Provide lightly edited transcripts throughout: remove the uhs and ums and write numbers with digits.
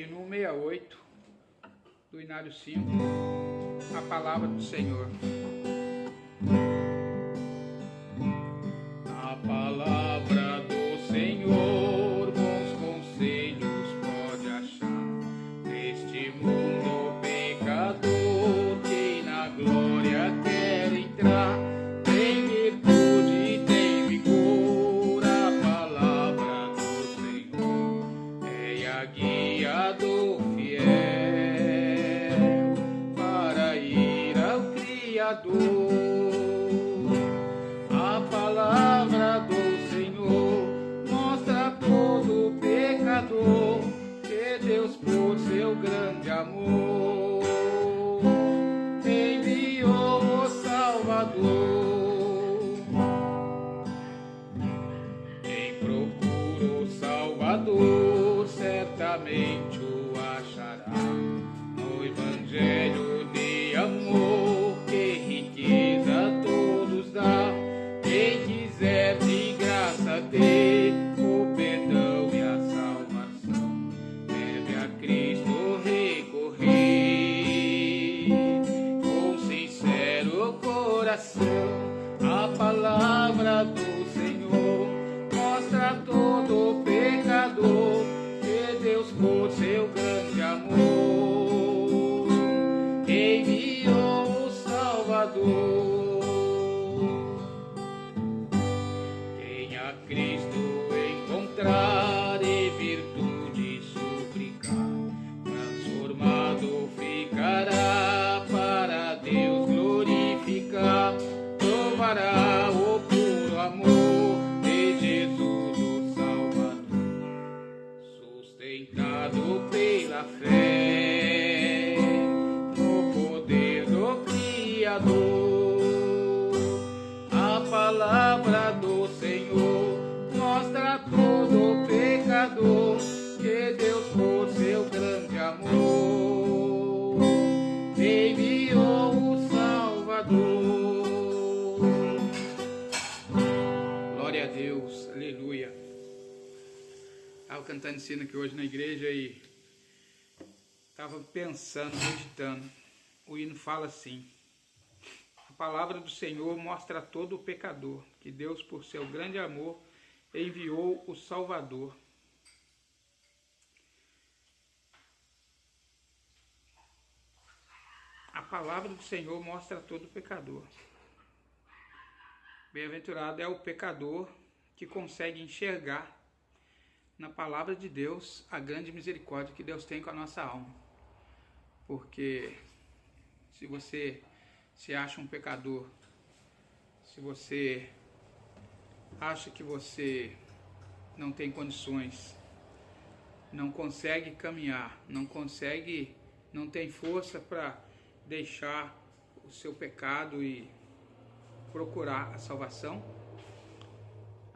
hino 168 do Inário 5, a palavra do Senhor. A palavra do Senhor, bons conselhos pode achar neste mundo pecador que na glória quer entrar. Tem virtude, tem vigor, a palavra do Senhor é a guia do fiel para ir ao Criador. A palavra do Senhor mostra a todo pecador que Deus, por seu grande amor, enviou o Salvador. Quem procura o Salvador certamente o achará no Evangelho de amor que riqueza a todos dá. Quem quiser de graça ter o perdão e a salvação, deve a Cristo recorrer com sincero coração. A palavra do Senhor mostra a todo pecador que Deus, por seu grande amor, enviou o Salvador. Quem a Cristo encontrar e virtude suplicar, transformado ficará para Deus glorificar. Provará o puro amor de Jesus o Salvador, sustentado pela fé no poder do Criador. A palavra do Senhor mostra a todo pecador que Deus, por seu grande amor, enviou o Salvador. Glória a Deus, aleluia. Estava cantando esse hino aqui hoje na igreja e estava pensando, meditando. O hino fala assim: a palavra do Senhor mostra a todo pecador que Deus, por seu grande amor, enviou o Salvador. A palavra do Senhor mostra a todo pecador. Bem-aventurado é o pecador que consegue enxergar na palavra de Deus a grande misericórdia que Deus tem com a nossa alma. Porque se você se acha um pecador, se você acha que você não tem condições, não consegue caminhar, não tem força para deixar o seu pecado e procurar a salvação,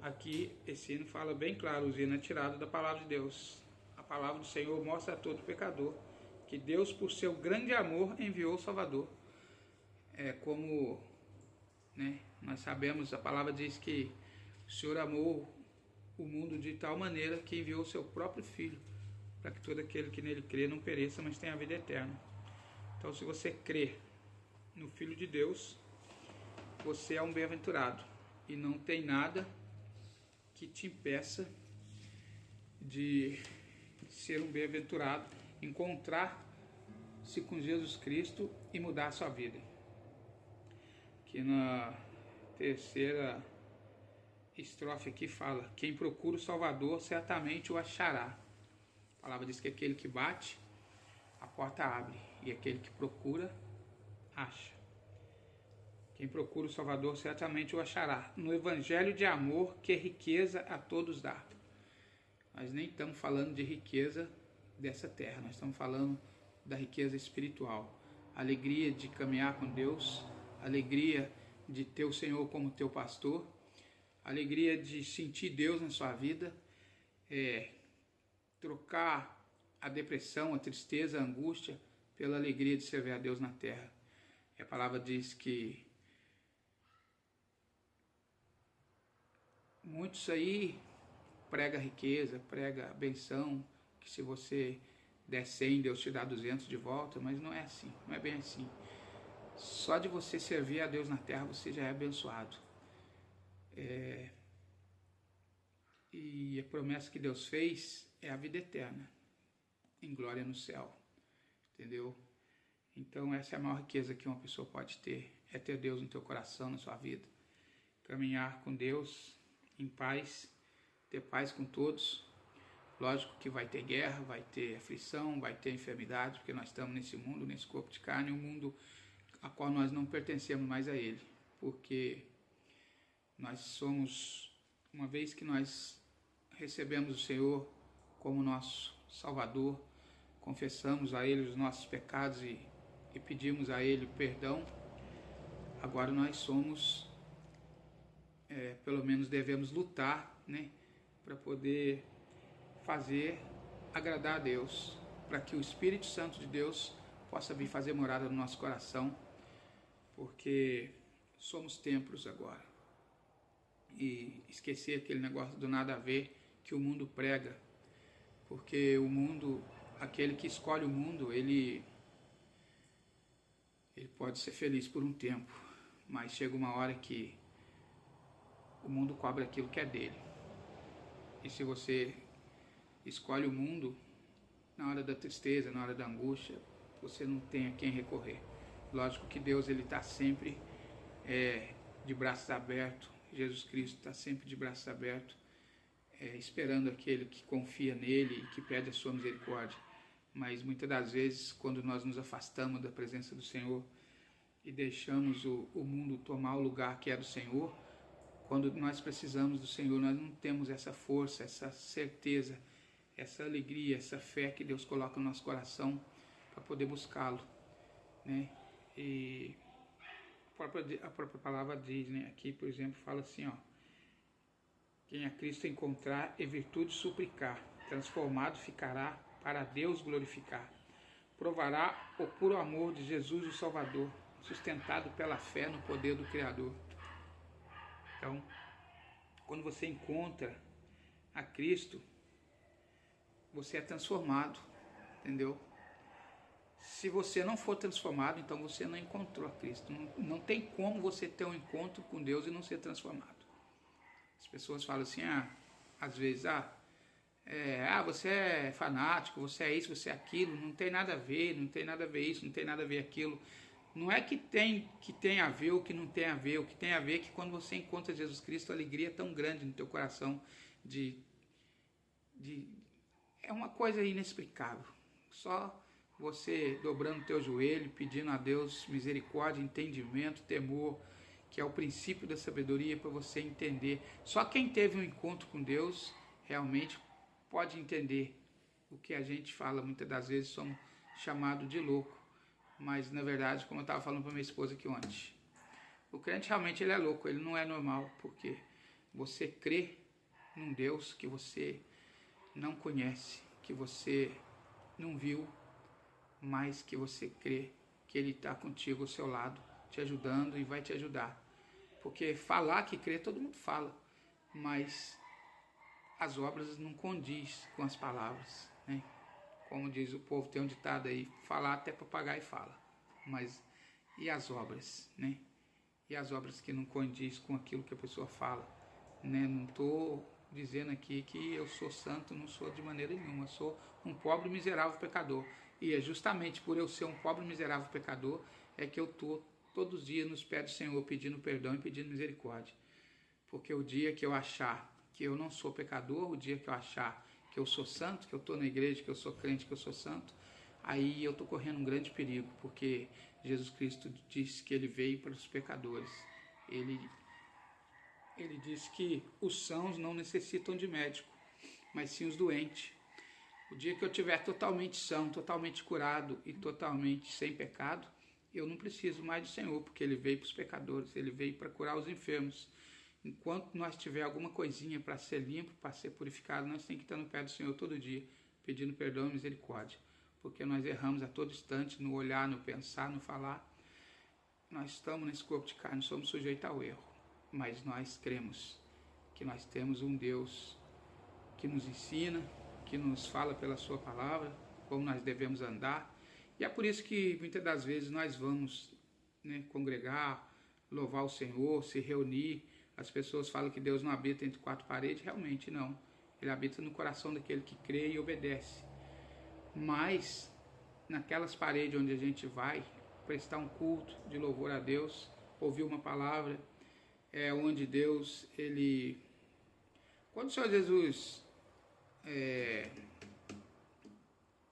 aqui esse hino fala bem claro, o hino é tirado da palavra de Deus. A palavra do Senhor mostra a todo pecador que Deus, por seu grande amor, enviou o Salvador. É como, nós sabemos, a palavra diz que o Senhor amou o mundo de tal maneira que enviou o seu próprio Filho, para que todo aquele que nele crê não pereça, mas tenha a vida eterna. Então, se você crê no Filho de Deus, você é um bem-aventurado, e não tem nada que te impeça de ser um bem-aventurado, encontrar-se com Jesus Cristo e mudar a sua vida. Que na terceira estrofe aqui fala: quem procura o Salvador certamente o achará. A palavra diz que aquele que bate, a porta abre, e aquele que procura, acha. Quem procura o Salvador certamente o achará, no Evangelho de amor que riqueza a todos dá. Nós nem estamos falando de riqueza dessa terra, nós estamos falando da riqueza espiritual. Alegria de caminhar com Deus, alegria de ter o Senhor como teu pastor, alegria de sentir Deus na sua vida, trocar a depressão, a tristeza, a angústia pela alegria de servir a Deus na terra. E a palavra diz que muitos aí prega riqueza, prega benção, que se você der 100, Deus te dá 200 de volta, mas não é assim, não é bem assim. Só de você servir a Deus na terra, você já é abençoado. E a promessa que Deus fez é a vida eterna, em glória no céu, entendeu? Então essa é a maior riqueza que uma pessoa pode ter, é ter Deus no teu coração, na sua vida. Caminhar com Deus em paz, ter paz com todos. Lógico que vai ter guerra, vai ter aflição, vai ter enfermidade, porque nós estamos nesse mundo, nesse corpo de carne, um mundo a qual nós não pertencemos mais a ele, porque nós somos, uma vez que nós recebemos o Senhor como nosso Salvador, confessamos a Ele os nossos pecados e pedimos a Ele perdão, agora nós somos, pelo menos devemos lutar, né, para poder fazer agradar a Deus, para que o Espírito Santo de Deus possa vir fazer morada no nosso coração, porque somos templos agora. E esquecer aquele negócio do nada a ver que o mundo prega, porque o mundo, aquele que escolhe o mundo, ele pode ser feliz por um tempo, mas chega uma hora que o mundo cobra aquilo que é dele. E se você escolhe o mundo, na hora da tristeza, na hora da angústia, você não tem a quem recorrer. Lógico que Deus está sempre de braços abertos, Jesus Cristo está sempre de braços abertos, esperando aquele que confia nele e que pede a sua misericórdia. Mas muitas das vezes, quando nós nos afastamos da presença do Senhor e deixamos o mundo tomar o lugar que é do Senhor, quando nós precisamos do Senhor, nós não temos essa força, essa certeza, essa alegria, essa fé que Deus coloca no nosso coração para poder buscá-lo, né? E a própria palavra diz, né? Aqui, por exemplo, fala assim, ó: quem a Cristo encontrar e virtude suplicar, transformado ficará para Deus glorificar. Provará o puro amor de Jesus o Salvador, sustentado pela fé no poder do Criador. Então, quando você encontra a Cristo, você é transformado, entendeu? Se você não for transformado, então você não encontrou a Cristo. Não tem como você ter um encontro com Deus e não ser transformado. As pessoas falam assim, às vezes, você é fanático, você é isso, você é aquilo, não tem nada a ver, não tem nada a ver isso, não tem nada a ver aquilo. Não é que tem a ver ou que não tem a ver, o que tem a ver é que quando você encontra Jesus Cristo, a alegria é tão grande no teu coração, é uma coisa inexplicável. Só você dobrando o teu joelho, pedindo a Deus misericórdia, entendimento, temor, que é o princípio da sabedoria para você entender. Só quem teve um encontro com Deus realmente pode entender o que a gente fala. Muitas das vezes somos chamados de louco, mas na verdade, como eu estava falando para minha esposa aqui ontem, o crente realmente ele é louco, ele não é normal, porque você crê num Deus que você não conhece, que você não viu, mas que você crê que Ele está contigo ao seu lado, te ajudando e vai te ajudar. Porque falar que crê, todo mundo fala, mas as obras não condiz com as palavras, né? Como diz o povo, tem um ditado aí, falar até papagaio fala, mas e as obras, né? E as obras que não condiz com aquilo que a pessoa fala, né? Não estou dizendo aqui que eu sou santo, não sou de maneira nenhuma, eu sou um pobre miserável pecador, e é justamente por eu ser um pobre miserável pecador é que eu estou todos os dias nos pés do Senhor pedindo perdão e pedindo misericórdia, porque o dia que eu achar que eu não sou pecador, o dia que eu achar que eu sou santo, que eu estou na igreja, que eu sou crente, que eu sou santo, aí eu estou correndo um grande perigo, porque Jesus Cristo disse que Ele veio para os pecadores, Ele disse que os sãos não necessitam de médico, mas sim os doentes. O dia que eu estiver totalmente são, totalmente curado e totalmente sem pecado, eu não preciso mais do Senhor, porque Ele veio para os pecadores, Ele veio para curar os enfermos. Enquanto nós tiver alguma coisinha para ser limpo, para ser purificado, nós temos que estar no pé do Senhor todo dia, pedindo perdão e misericórdia, porque nós erramos a todo instante, no olhar, no pensar, no falar. Nós estamos nesse corpo de carne, somos sujeitos ao erro, mas nós cremos que nós temos um Deus que nos ensina, que nos fala pela sua palavra, como nós devemos andar. E é por isso que muitas das vezes nós vamos, né, congregar, louvar o Senhor, se reunir. As pessoas falam que Deus não habita entre quatro paredes, realmente não. Ele habita no coração daquele que crê e obedece. Mas naquelas paredes onde a gente vai prestar um culto de louvor a Deus, ouvir uma palavra, é onde Deus, ele... Quando o Senhor Jesus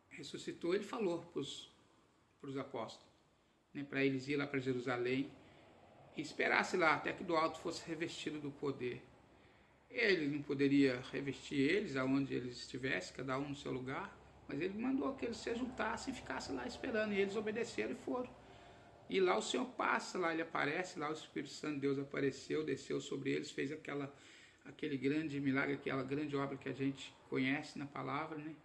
ressuscitou, ele falou para os apóstolos, né, para eles ir lá para Jerusalém e esperasse lá até que do alto fosse revestido do poder. Ele não poderia revestir eles aonde eles estivessem, cada um no seu lugar, mas ele mandou que eles se juntassem e ficassem lá esperando, e eles obedeceram e foram. E lá o Senhor passa, lá ele aparece, lá o Espírito Santo de Deus apareceu, desceu sobre eles, fez aquele grande milagre, aquela grande obra que a gente conhece na palavra, né?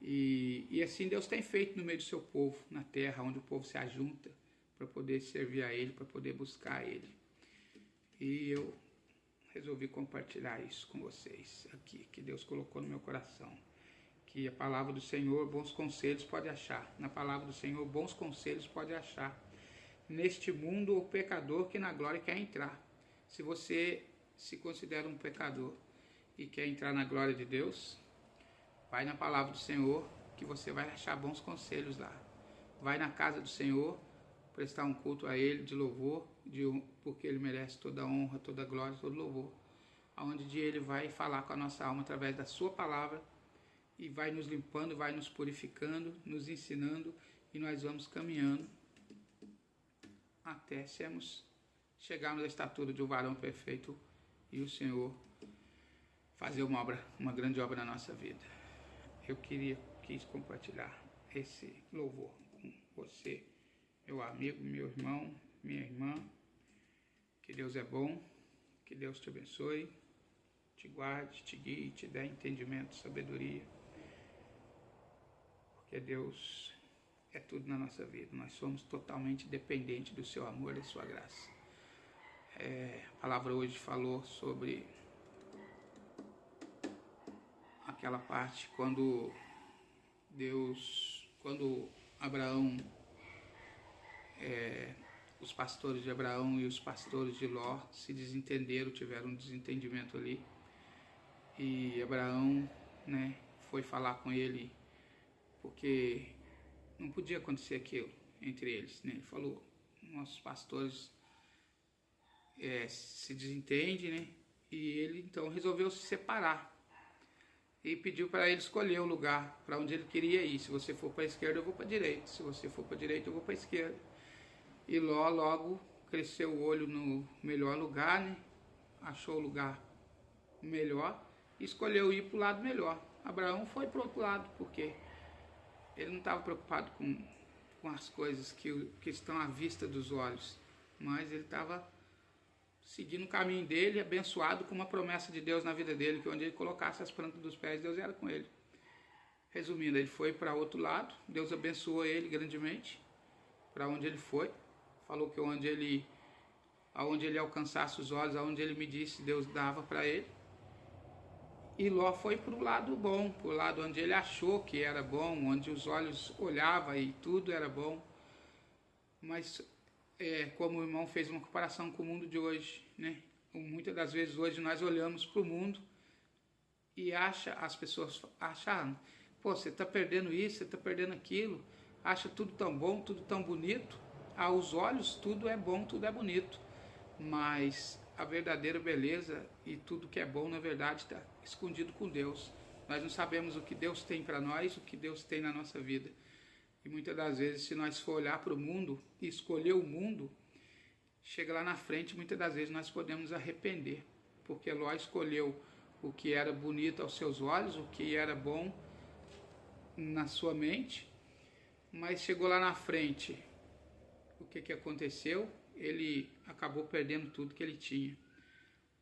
E assim Deus tem feito no meio do seu povo, na terra, onde o povo se ajunta para poder servir a Ele, para poder buscar a Ele. E eu resolvi compartilhar isso com vocês aqui, que Deus colocou no meu coração. Que a palavra do Senhor, bons conselhos pode achar. Na palavra do Senhor, bons conselhos pode achar. Neste mundo, o pecador que na glória quer entrar. Se você se considera um pecador e quer entrar na glória de Deus, vai na palavra do Senhor, que você vai achar bons conselhos lá. Vai na casa do Senhor, prestar um culto a Ele de louvor, porque Ele merece toda a honra, toda a glória, todo louvor. Onde Ele vai falar com a nossa alma através da sua palavra e vai nos limpando, vai nos purificando, nos ensinando, e nós vamos caminhando até chegarmos à estatura de um varão perfeito e o Senhor fazer uma grande obra na nossa vida. Eu quis compartilhar esse louvor com você, meu amigo, meu irmão, minha irmã. Que Deus é bom, que Deus te abençoe, te guarde, te guie, te dê entendimento, sabedoria, porque Deus é tudo na nossa vida. Nós somos totalmente dependentes do seu amor e da sua graça. A palavra hoje falou sobre aquela parte quando Abraão, os pastores de Abraão e os pastores de Ló se desentenderam, tiveram um desentendimento ali, e Abraão, né, foi falar com ele, porque não podia acontecer aquilo entre eles, né? Ele falou, nossos pastores se desentendem, né? E ele então resolveu se separar e pediu para ele escolher o lugar para onde ele queria ir. Se você for para a esquerda, eu vou para a direita. Se você for para a direita, eu vou para a esquerda. E Ló logo cresceu o olho no melhor lugar, né? Achou o lugar melhor e escolheu ir para o lado melhor. Abraão foi para o outro lado, porque ele não estava preocupado com as coisas que estão à vista dos olhos, mas ele estava seguindo o caminho dele, abençoado com uma promessa de Deus na vida dele, que onde ele colocasse as plantas dos pés, Deus era com ele. Resumindo, ele foi para outro lado, Deus abençoou ele grandemente, para onde ele foi, falou que aonde ele alcançasse os olhos, aonde ele me disse, Deus dava para ele. E Ló foi para o lado bom, para o lado onde ele achou que era bom, onde os olhos olhavam e tudo era bom. Mas, como o irmão fez uma comparação com o mundo de hoje, né? Muitas das vezes hoje nós olhamos para o mundo e as pessoas acham, pô, você está perdendo isso, você está perdendo aquilo, acha tudo tão bom, tudo tão bonito. Aos olhos tudo é bom, tudo é bonito, mas a verdadeira beleza e tudo que é bom, na verdade, está escondido com Deus. Nós não sabemos o que Deus tem para nós, o que Deus tem na nossa vida. E muitas das vezes, se nós for olhar para o mundo e escolher o mundo, chega lá na frente, muitas das vezes nós podemos nos arrepender, porque Ló escolheu o que era bonito aos seus olhos, o que era bom na sua mente, mas chegou lá na frente, o que aconteceu? Ele acabou perdendo tudo que ele tinha.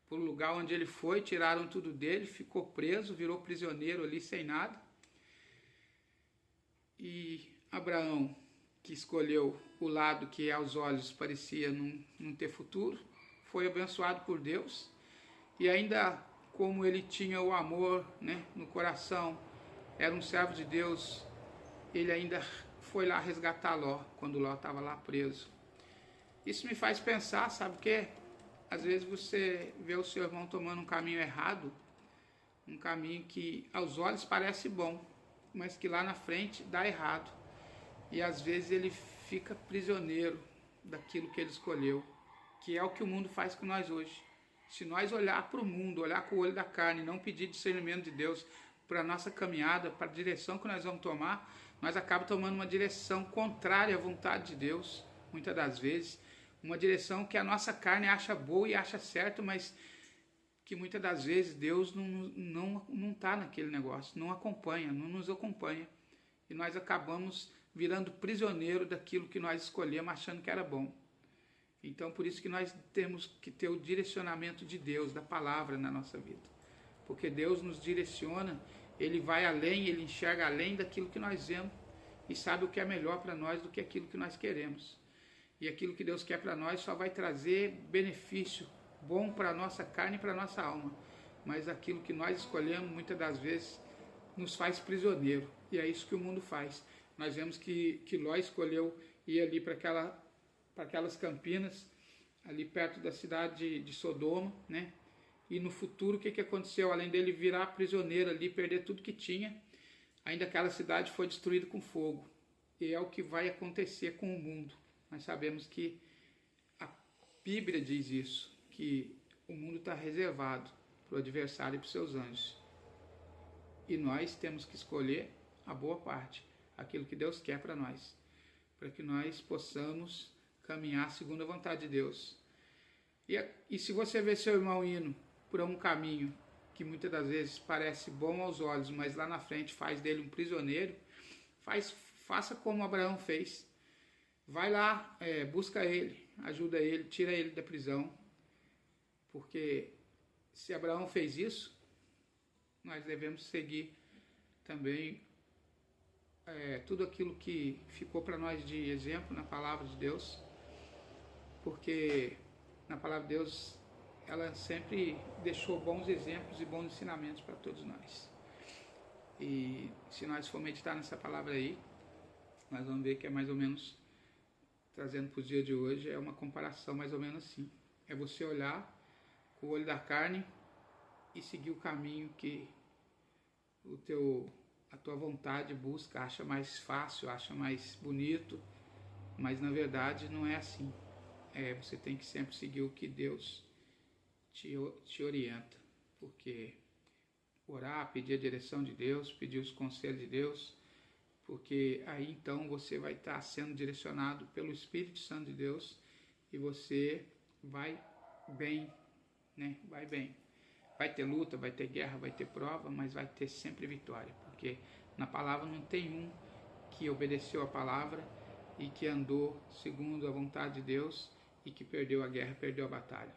Por um lugar onde ele foi, tiraram tudo dele, ficou preso, virou prisioneiro ali sem nada. E Abraão, que escolheu o lado que aos olhos parecia não ter futuro, foi abençoado por Deus. E ainda como ele tinha o amor, né, no coração, era um servo de Deus ele ainda foi lá resgatar Ló, quando Ló estava lá preso. Isso me faz pensar, sabe o quê? Às vezes você vê o seu irmão tomando um caminho errado, um caminho que aos olhos parece bom, mas que lá na frente dá errado. E às vezes ele fica prisioneiro daquilo que ele escolheu, que é o que o mundo faz com nós hoje. Se nós olhar para o mundo, olhar com o olho da carne, não pedir discernimento de Deus para a nossa caminhada, para a direção que nós vamos tomar, nós acabamos tomando uma direção contrária à vontade de Deus, muitas das vezes, uma direção que a nossa carne acha boa e acha certo, mas que muitas das vezes Deus não está naquele negócio, não acompanha, não nos acompanha. E nós acabamos virando prisioneiro daquilo que nós escolhemos, achando que era bom. Então, por isso que nós temos que ter o direcionamento de Deus, da palavra na nossa vida. Porque Deus nos direciona, Ele vai além, Ele enxerga além daquilo que nós vemos e sabe o que é melhor para nós do que aquilo que nós queremos. E aquilo que Deus quer para nós só vai trazer benefício bom para a nossa carne e para a nossa alma. Mas aquilo que nós escolhemos, muitas das vezes, nos faz prisioneiro. E é isso que o mundo faz. Nós vemos que Ló escolheu ir ali para aquelas campinas, ali perto da cidade de Sodoma, né? E no futuro, o que aconteceu? Além dele virar prisioneiro ali, perder tudo que tinha, ainda aquela cidade foi destruída com fogo. E é o que vai acontecer com o mundo. Nós sabemos que a Bíblia diz isso, que o mundo está reservado para o adversário e para os seus anjos. E nós temos que escolher a boa parte, aquilo que Deus quer para nós, para que nós possamos caminhar segundo a vontade de Deus. E se você vê seu irmão indo por um caminho que muitas das vezes parece bom aos olhos, mas lá na frente faz dele um prisioneiro, faça como Abraão fez. Vai lá, busca ele, ajuda ele, tira ele da prisão. Porque se Abraão fez isso, nós devemos seguir também tudo aquilo que ficou para nós de exemplo na palavra de Deus. Porque na palavra de Deus, ela sempre deixou bons exemplos e bons ensinamentos para todos nós. E se nós for meditar nessa palavra aí, nós vamos ver que é mais ou menos, trazendo para o dia de hoje, é uma comparação mais ou menos assim. É você olhar com o olho da carne e seguir o caminho que a tua vontade busca, acha mais fácil, acha mais bonito, mas na verdade não é assim. Você tem que sempre seguir o que Deus te orienta, porque orar, pedir a direção de Deus, pedir os conselhos de Deus, porque aí então você vai estar sendo direcionado pelo Espírito Santo de Deus e você vai bem, né? Vai bem. Vai ter luta, vai ter guerra, vai ter prova, mas vai ter sempre vitória, porque na palavra não tem um que obedeceu a palavra e que andou segundo a vontade de Deus e que perdeu a guerra, perdeu a batalha.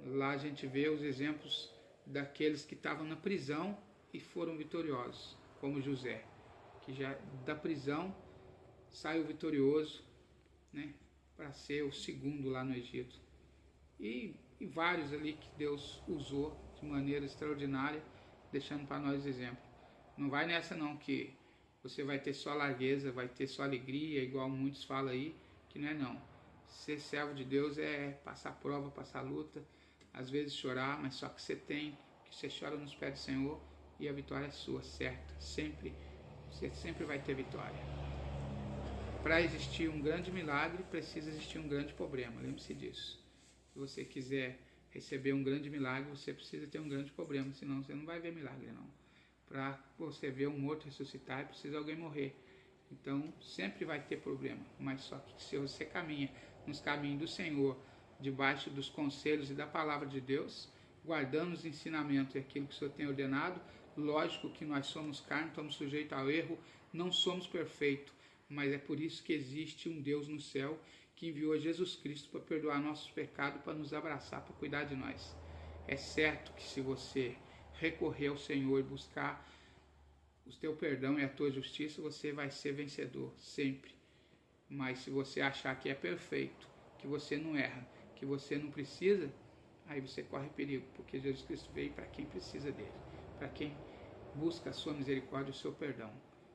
Lá a gente vê os exemplos daqueles que estavam na prisão e foram vitoriosos, como José, que já da prisão saiu vitorioso, né, para ser o segundo lá no Egito. E vários ali que Deus usou de maneira extraordinária, deixando para nós exemplo. Não vai nessa não que você vai ter só largueza, vai ter só alegria, igual muitos falam aí, que não é não. Ser servo de Deus é passar prova, passar luta, às vezes chorar, mas só que você chora nos pés do Senhor e a vitória é sua, certa. Sempre, você sempre vai ter vitória. Para existir um grande milagre, precisa existir um grande problema, lembre-se disso. Se você quiser receber um grande milagre, você precisa ter um grande problema, senão você não vai ver milagre não. Para você ver um morto ressuscitar, precisa alguém morrer. Então sempre vai ter problema, mas só que se você caminha nos caminhos do Senhor, debaixo dos conselhos e da palavra de Deus, guardando os ensinamentos e aquilo que o Senhor tem ordenado, lógico que nós somos carne, estamos sujeitos ao erro, não somos perfeitos, mas é por isso que existe um Deus no céu que enviou Jesus Cristo para perdoar nossos pecados, para nos abraçar, para cuidar de nós. É certo que se você recorrer ao Senhor e buscar o teu perdão e a tua justiça, você vai ser vencedor, sempre. Mas se você achar que é perfeito, que você não erra, que você não precisa, aí você corre perigo, porque Jesus Cristo veio para quem precisa dele, para quem busca a sua misericórdia e o seu perdão.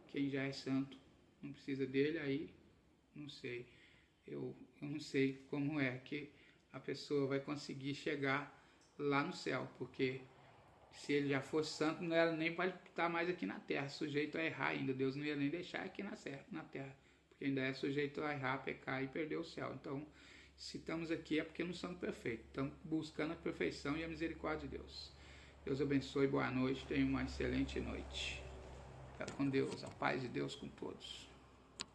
Quem já é santo não precisa dele, aí não sei. Eu não sei como é que a pessoa vai conseguir chegar lá no céu, porque se ele já fosse santo, não era nem para estar mais aqui na terra, sujeito a errar ainda. Deus não ia nem deixar aqui na terra, porque ainda é sujeito a errar, pecar e perder o céu. Então, se estamos aqui é porque não somos perfeitos, estamos buscando a perfeição e a misericórdia de Deus. Deus abençoe, boa noite, tenha uma excelente noite. Fica com Deus, a paz de Deus com todos.